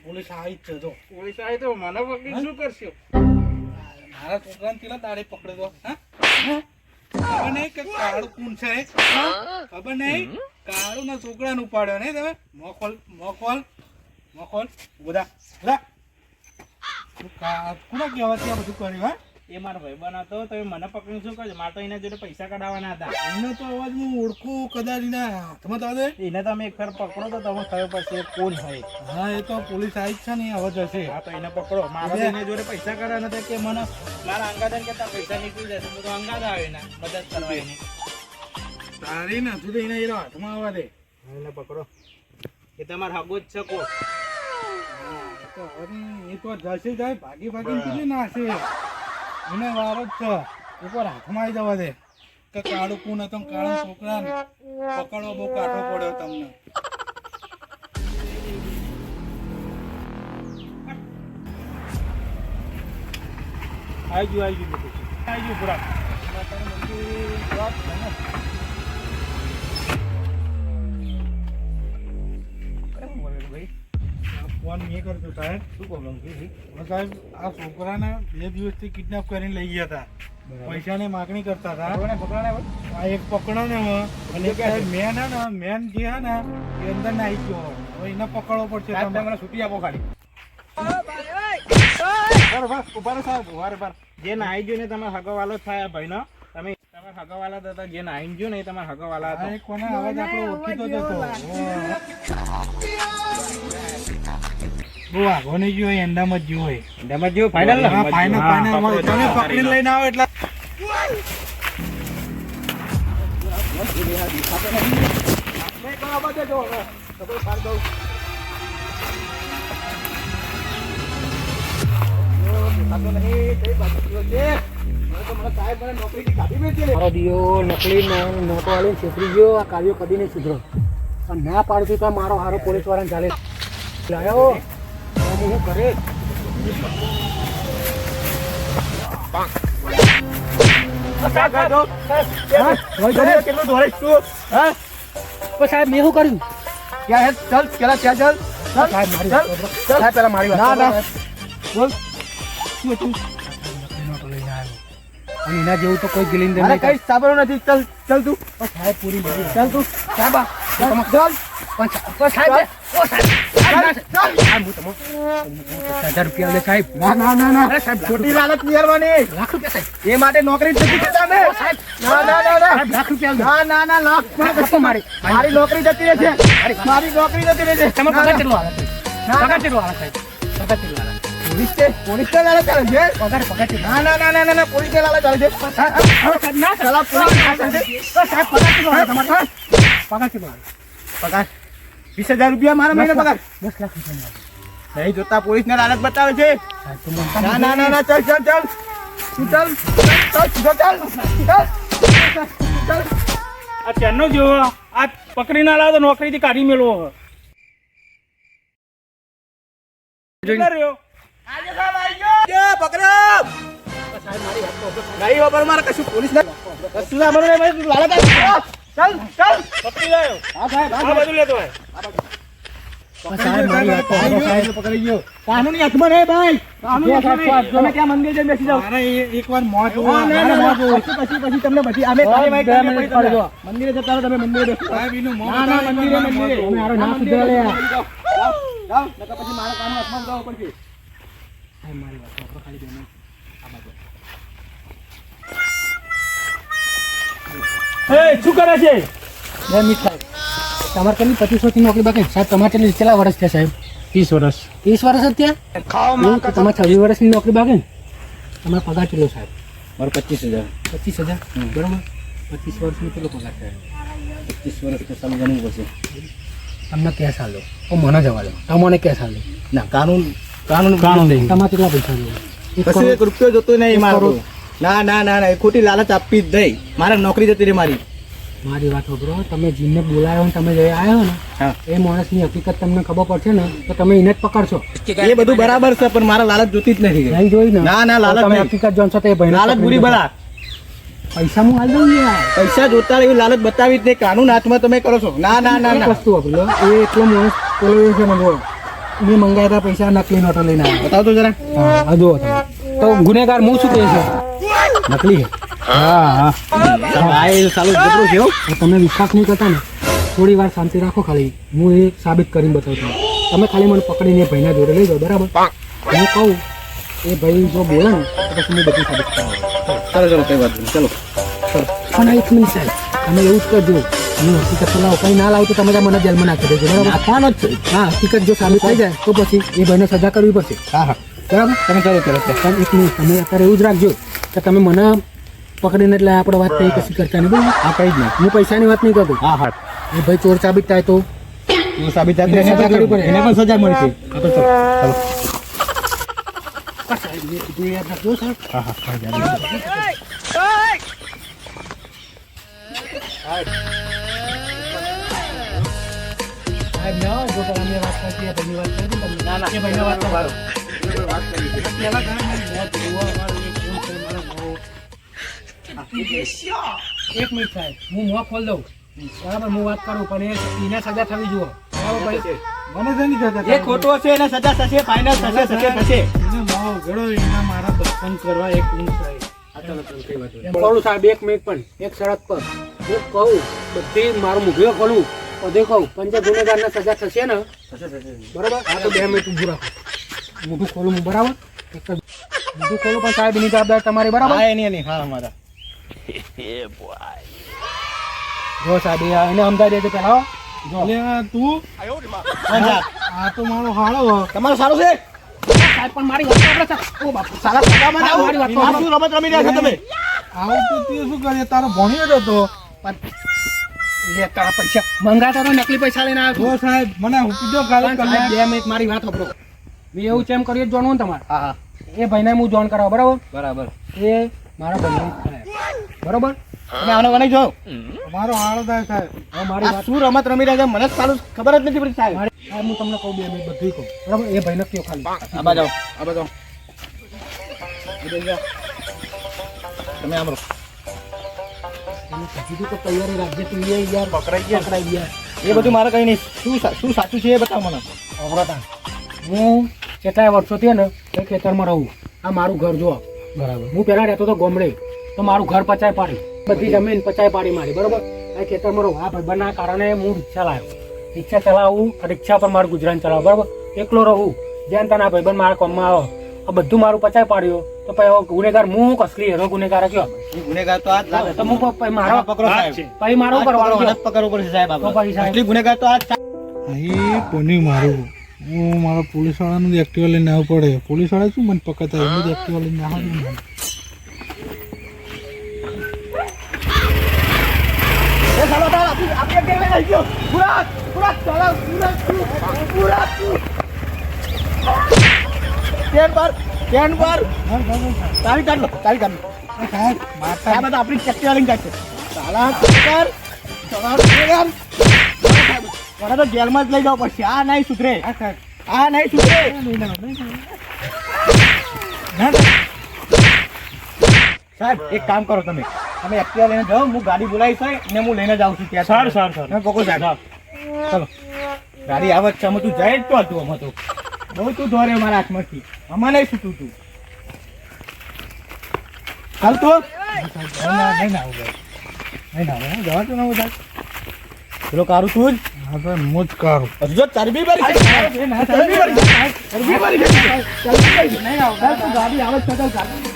Police આવી જ છે જો. પોલીસ આવી તો મને પકડી શું કરશો? મારા છોકરાને કેટલા દાડે પકડ્યો હા? ખબર નહીં કે કાળું કોણ છે? ખબર નહીં કાળું ના છોકરાને ઉપાડ્યો નહીં તમે? મોખોલ બધા કોના કહેવાથી આ બધું કર્યું હા? એ મારો ભાઈ બનાવતો તમે મને પકડી શું કરજો? મારે તો એના જોડે પૈસા કઢાવવાના હતા. એનો તો અવાજ હું ઓળખું કદાચ એના હાથમાં તો આવે. એને તમે એક ફેર પકડો તો તમે ખબર પડશે એ કોણ હોય. હા એ તો પોલીસ આવી જ છે ને અવાજ હશે. હા તો એને પકડો. મારે તો એના જોડે પૈસા કઢાવવાના હતા કે મને મારા અંગાદાન કે પૈસા નીકળી જશે. હું તો અંગાદ આવે ને મદદ કરવા એની. તારી નથી તો એના એનો હાથમાં આવવા દે. એને પકડો. એ તમારે હગો જ છે કોણ? એ તો જશે જાય ભાગી કેટલી નાશે એને વારો જ છે. ઉપર હાથમાં આવી જવા દે કે કાળું કુન હતો કાળા છોકરાને પકડવો બહુ કાઠો પડ્યો તમને. આવી ગયું પૂરા. ફોન મેં કરતો સાહેબ. શું પ્રોબ્લેમ છે સાહેબ આ છોકરાને 2 દિવસથી કિડનેપ કરીને લઈ ગયા હતા. પૈસાની માગણી કરતા હતા. આ એક પકડો ને અને મેન હે ને મેન જે હે ને એ અંદર ના આવી ગયો. હવે એને પકડવો પડશે. મને છૂટી આપો ખાલી. જે નાઈ ગયો ને તમારે હગવાલો થાય ભાઈ નો. તમે હગવાલા હતા જે નાઈ ગયો ને એ તમારા હગવાલા હતા. કોને અવાજ આપણો ઓળખીતો જ હતો. બહુ આગો નહીં ગયો એંડામાં જ ગયો હોય. એંડામાં જેવું ફાઇનલ હા ફાઇનલ તમે પકડીને લઈને આવો એટલે મારો દિયો નકલી નોટો વાળી છેતરી ગયો. આ કાર્યો કદી નહીં સુધરો. ના પાડતું તો મારો હારો પોલીસ વાળાને ચાલે લાયો હું કરે. સાહેબ મેં શું કર્યું? ચાલ પેલા ત્યાં ચાલ પેલા મારી વાત બોલ શું હતું? અને એના જેવું તો કોઈ ગિલિંદર નહીં. કઈ સાંભળો નથી. ચાલ તું સાહેબ પૂરી ચાલ તું સાહેબ ચાલ સાહેબ 1000 રૂપિયા લે સાહેબ. ના સાહેબ ખોટી લાલચ નહીં કરવાની. લાખ રૂપિયા સાહેબ. એ માટે નોકરી જતી છે તમે. ના લાખ રૂપિયા ના લાખ મારી નોકરી જતી રહે છે. મારી નોકરી જતી રહે છે. તમે પગાર કેટલો આવે છે? પગાર કેટલો આવે સાહેબ? પગાર કેટલો આવે? પોલીસ લાલચ ચાલે છે. પગાર કેટલો? ના પોલીસ લાલચ ચાલે છે. ના પેલા પોલીસ ચાલે છે. સાહેબ પગાર કેટલો આવે તમારે? પગાર કેટલો આવે? પગાર 20,000 રૂપિયા મારા મહિને પગાર. 10 લાખ રૂપિયા નહીં જોતા પોલીસ ને લાલચ બતાવે છે. ના ચાલ તું ચાલ આ ત્યાંનો જોવો આ પકડી ના લાવો તો નોકરી થી કાઢી મેળવો મારે કશું પોલીસ ના કશું લાલચ ચાલ પકડી લાયો આ બાજુ લેતો હોય પકડી ગયો. કાનૂની હાથમાં નહીં ભાઈ. તમે ત્યાં મંદિર જઈને બેસી જાઓ. મારે એકવાર મોત પછી તમને બધી અમે મંદિરે જતા રહો. તમે મંદિરે બેસો. સાહેબ એનું મોત મંદિરે તમે આરો ના સુધરે લે. જાઓ પછી મારા કાનૂન હાથમાં જવું પડશે. મારી વાત સાંભળો ખાલી બેન. શું કરે છે તમારે કેટલી 25 વર્ષની નોકરી બાકી સાહેબ? તમારે કેટલા વર્ષ થયા સાહેબ? 30 વર્ષ 30 વર્ષ જ થયા? તમારે 26 વર્ષની નોકરી બાકી ને તમારો પગાર કેટલો સાહેબ? મારો 25,000. 25,000 બરોબર. 25 વર્ષનો કેટલો પગાર થાય? 25 વર્ષ તો સાલું ગણવું પડશે. તમને કેસ આલો તો મને જવા દો. તમને કેસ આલો ના કાનૂન તમારે કેટલા પૈસા લો? કશું 1 રૂપિયો જોતો નહીં મારો. ના એ ખોટી લાલચ આપવી જ નહીં. મારે નોકરી જતી રહી મારી. મારી વાત સાંભળો. તમે જીમને બોલાયો ને તમે જઈ આવ્યો ને હા. એ માણસની હકીકત તમને ખબર પડશે ને તો તમે એને જ પકડશો. એ બધું બરાબર છે પણ મારા લાલચ જોતી જ નથી. નહીં જોઈ ને? ના લાલચ તમે નહીં. હકીકત જાણશો તો એ ભાઈ લાલચ બુરી બલા. પૈસા હું હાલ દઉં ને યાર. પૈસા જોતા એવી લાલચ બતાવી જ નહીં. કાનૂન હાથમાં તમે કરો છો. ના એક વસ્તુ વાપરી લો. એ એટલો માણસ બોલાવ્યો છે મને. મેં મંગાવ્યા હતા પૈસા નકલી નોટો લઈને આવ્યા. બતાવો તો જરા. હા આ જુઓ તમે. તો ગુનેગાર હું શું કહે છે નકલી છે. હા હા આ એ સાલું જબરું છે હો. તો તમે વિશ્વાસ નહીં કરતા ને થોડી વાર શાંતિ રાખો ખાલી હું એ સાબિત કરીને બતાવું છું. તમે ખાલી મને પકડીને એ ભાઈના જોડે લઈ જાઓ બરાબર. હું કહું એ ભાઈ જો બોલે ને તો પછી હું બધું સાબિત કરાવું. ચાલો ચાલો કઈ વાત નહીં. ચલો પણ એક મિનિટ સાહેબ તમે એવું જ કરજો હું હકીકત લાવો કંઈ ના લાવું તો તમે મને જેલમાં નાખી દેજો બરાબર. નાખવાનો જ છે. હા હકીકત જો સાબિત થઈ જાય તો પછી એ ભાઈને સજા કરવી પડશે. હા હા બરાબર તમે ચાલો ચાલો પણ એક મિનિટ તમે અત્યારે એવું જ રાખજો કે તમે મને પકડીને એટલે આપણે વાત થઈ કશી કરતા નહીં બરાબર. હા કઈ જ નહીં. હું પૈસાની વાત નહીં કરતો. હા હા એ ભાઈ ચોર સાબિત થાય તો તું સાબિત થાય તો એને સજા કરવી પડે. એને પણ સજા મળશે. હા તો ચલો ચાલો. સાહેબ મેં કીધું એ યાદ રાખજો સાહેબ. હા હા સાહેબ ના જો પેલા મેં વાત કરતી એ ભાઈની વાત કરી તમને. ના ના એ ભાઈને વાત કરો. વાત કરી પહેલા કાંઈ નહીં, મોત જોવા વાળું એક ફોન કરી મારો ભાવ. એક મિનિટ સાહેબ હું મોં ખોલ દઉં બરાબર હું વાત કરું પણ એને સજા થવી જુઓ બરાબર ભાઈ. મને તો નહીં થતા એ ખોટો છે એને સજા થશે ફાઇનલ થશે થશે. એને માવો ગળો એના મારા દર્શન કરવા એક ઊંઘ થાય. એમ કહું સાહેબ એક મિનિટ પણ એક શરત પર હું કહું બધી મારું મુઘલો ખોલું બધે કહું પંચ ગુનેગારને સજા થશે ને બરાબર. હા તો 2 મિનિટ ઊભું રાખો મોઢું ખોલું હું બરાબર. એક જ મોઢું ખોલું પણ સાહેબ એની જવાબદારી તમારી બરાબર. હા એની હા અમારા જો સાહેબ એને સમજાવી દેજો પેલા હો. જો એટલે આ તું આ તો મારો હાળો તમારું સારું છે. સાહેબ પણ મારી વાત સાંભળો સાહેબ. ઓ બાપુ સારા સગામાં આવો. મારી વાત આ શું રમત રમી રહ્યા છો તમે? આવું તો તે શું કરીએ તારો ભણ્યો જ હતો. લે તારા પૈસા મંગાતા તો નકલી પૈસા લઈને આવ્યો જો સાહેબ મને હુકી દો કાલે છું. કલાક. 2 મિનિટ મારી વાત સાંભળો. મેં એવું છે એમ કરીએ જ જાણવું ને તમારે. હા હા એ ભાઈને હું જોઈન કરાવો બરાબર. બરાબર. એ મારા ભાઈને બરાબર. તમે આનો ગણી જો. મારો હાળો થાય સાહેબ. હવે મારી આ વાત શું રમત રમી રહ્યા છે મને સારું ખબર જ નથી પડતી સાહેબ. સાહેબ હું તમને કહું 2 મિનિટ બધું કહું બરાબર. એ ભાઈને કયો ખાલી આ બાજુ આ બાજુ તમે આમ રહો. એને કીધું તો તૈયારી રાખજે તું એ યાર પકડાઈ ગયા. એ બધું મારે કઈ નહીં. શું સાચું છે એ બતાવો મને. અવરાતા હું કેટલાય વર્ષોથી ને એ ખેતરમાં રહું. આ મારું ઘર જો બરાબર. હું પહેલાં રહેતો હતો ગામડે તો મારું ઘર પચાય પાડી બધી જમીન પચાય પાડી મારી બરાબર. આ ખેતરમાં રહું. આ ભાઈબંધના કારણે હું રિક્ષા લાવ્યો. રિક્ષા ચલાવું રિક્ષા પર મારું ગુજરાન ચલાવું બરાબર. એકલો રહું જેમ તને આ ભાઈબંધ મારા કામમાં આવો આ બધું મારું પચાય પાડ્યો તો પછી હવે ગુનેગાર હું કસલી હેરો ગુનેગાર કયો ગુનેગાર તો આ જ લાગે. તો હું પછી મારો પકડો સાહેબ. પછી મારો ઉપર વાળો હાથ પકડવું પડશે સાહેબ. તો પછી સાહેબ. એટલી ગુનેગાર તો આ જ અહીં બન્યું મારું. હું મારા પોલીસવાળાનું જ એક્ટિવા લઈને આવવું પડે. પોલીસવાળા શું મને પકડતા એનું જ એક્ટિવા લઈને આવવાનું. એ સાલો તાર આપી એક ગેરવે લઈ ગયો. પૂરા પૂરા ચાલો પૂરા સ્ટેન્ડ પર તારી કાઢ લો. સાહેબ મારતા આ બધા આપણી ચક્કી લઈને કાઢશે. સાલા કર ચલાવ ગુનેગાર. મને તો જેલમાં જ લઈ જવું પડશે. આ નહીં સુધરે. આ નહીં સુધરે. સાહેબ એક કામ કરો તમે એક્ટિવા લઈને જાઓ. હું ગાડી બોલાવીશ ને હું લઈને જાઉં છું ત્યાં. સારું સારું સારું. તમે પકડો સાહેબ. ચલો ગાડી આવે છે. અમે તું જાય જ તો હતું. અમે તો બહુ તું ધોરે મારા હાથમાંથી. આમાં નહીં છૂટું તું. ચાલ તો નહીં ના આવું જવા તો ના બધા. પેલો કારું તું જ હા તો હું જ કરું. હજુ જો ચરબી ભરી છે. ચરબી ભરી છે. ચરબી ભરી છે. ચરબી ભરી છે. ચાલ તું ગાડી આવે છે. ચાલ ગાડી